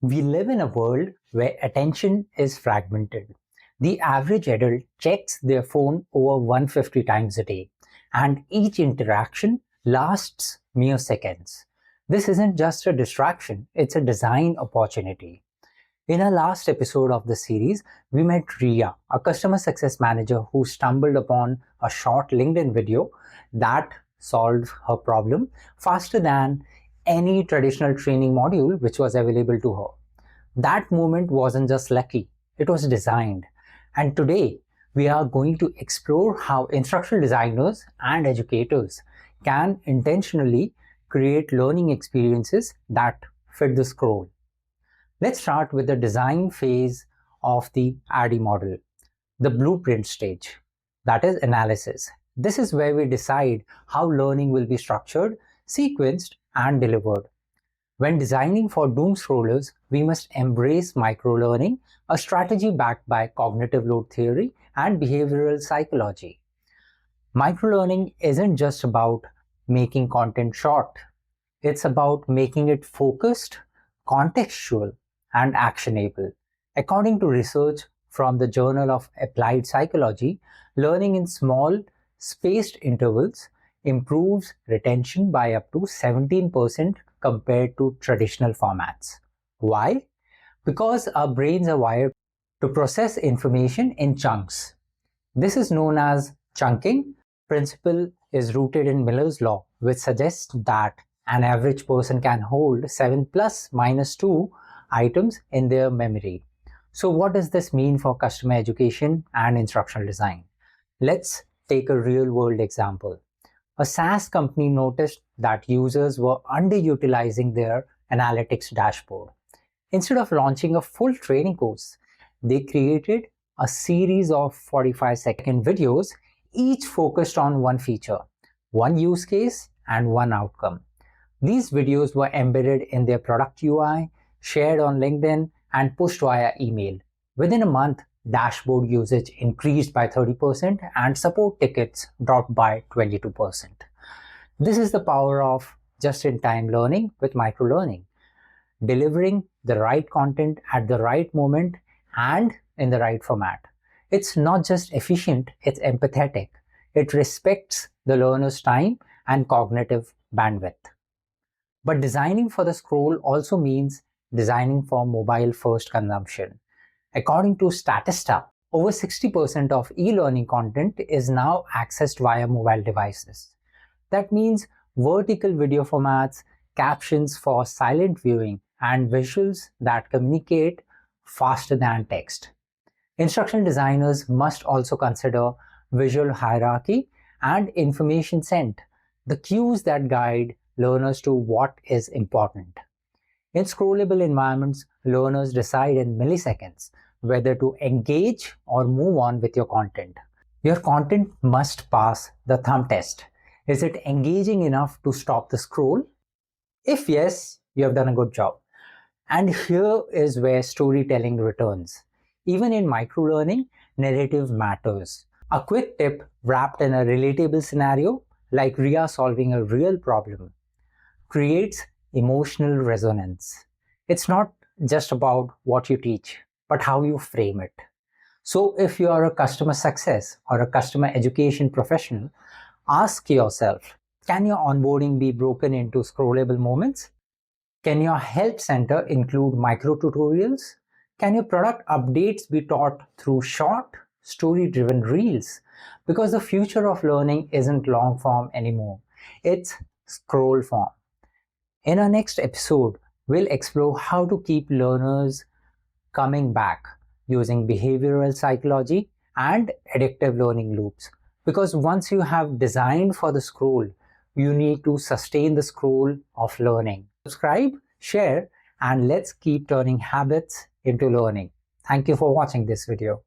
We live in a world where attention is fragmented. The average adult checks their phone over 150 times a day, and each interaction lasts mere seconds. This isn't just a distraction, it's a design opportunity. In our last episode of the series, we met Ria, a customer success manager who stumbled upon a short LinkedIn video that solved her problem faster than any traditional training module which was available to her. That moment wasn't just lucky, it was designed. And today, we are going to explore how instructional designers and educators can intentionally create learning experiences that fit the scroll. Let's start with the design phase of the ADDIE model, the blueprint stage, that is analysis. This is where we decide how learning will be structured, sequenced, and delivered. When designing for doom scrollers, we must embrace microlearning, a strategy backed by cognitive load theory and behavioral psychology. Microlearning isn't just about making content short. It's about making it focused, contextual, and actionable. According to research from the Journal of Applied Psychology, learning in small, spaced intervals improves retention by up to 17% compared to traditional formats. Why? Because our brains are wired to process information in chunks. This is known as chunking. Principle is rooted in Miller's law, which suggests that an average person can hold 7 plus minus 2 items in their memory. So what does this mean for customer education and instructional design? Let's take a real-world example. A SaaS company noticed that users were underutilizing their analytics dashboard. Instead of launching a full training course, they created a series of 45-second videos, each focused on one feature, one use case, and one outcome. These videos were embedded in their product UI, shared on LinkedIn, and pushed via email. Within a month, dashboard usage increased by 30% and support tickets dropped by 22%. This is the power of just-in-time learning with microlearning. Delivering the right content at the right moment and in the right format. It's not just efficient, it's empathetic. It respects the learner's time and cognitive bandwidth. But designing for the scroll also means designing for mobile-first consumption. According to Statista, over 60% of e-learning content is now accessed via mobile devices. That means vertical video formats, captions for silent viewing, and visuals that communicate faster than text. Instructional designers must also consider visual hierarchy and information sent, the cues that guide learners to what is important. In scrollable environments, learners decide in milliseconds whether to engage or move on with your content. Your content must pass the thumb test. Is it engaging enough to stop the scroll? If yes, you have done a good job. And here is where storytelling returns. Even in microlearning, narrative matters. A quick tip wrapped in a relatable scenario, like Ria solving a real problem, creates emotional resonance. It's not just about what you teach, but how you frame it. So if you are a customer success or a customer education professional, ask yourself, can your onboarding be broken into scrollable moments? Can your help center include micro tutorials? Can your product updates be taught through short, story-driven reels? Because the future of learning isn't long form anymore. It's scroll form. In our next episode, we'll explore how to keep learners coming back using behavioral psychology and addictive learning loops. Because once you have designed for the scroll, you need to sustain the scroll of learning. Subscribe, share, and let's keep turning habits into learning. Thank you for watching this video.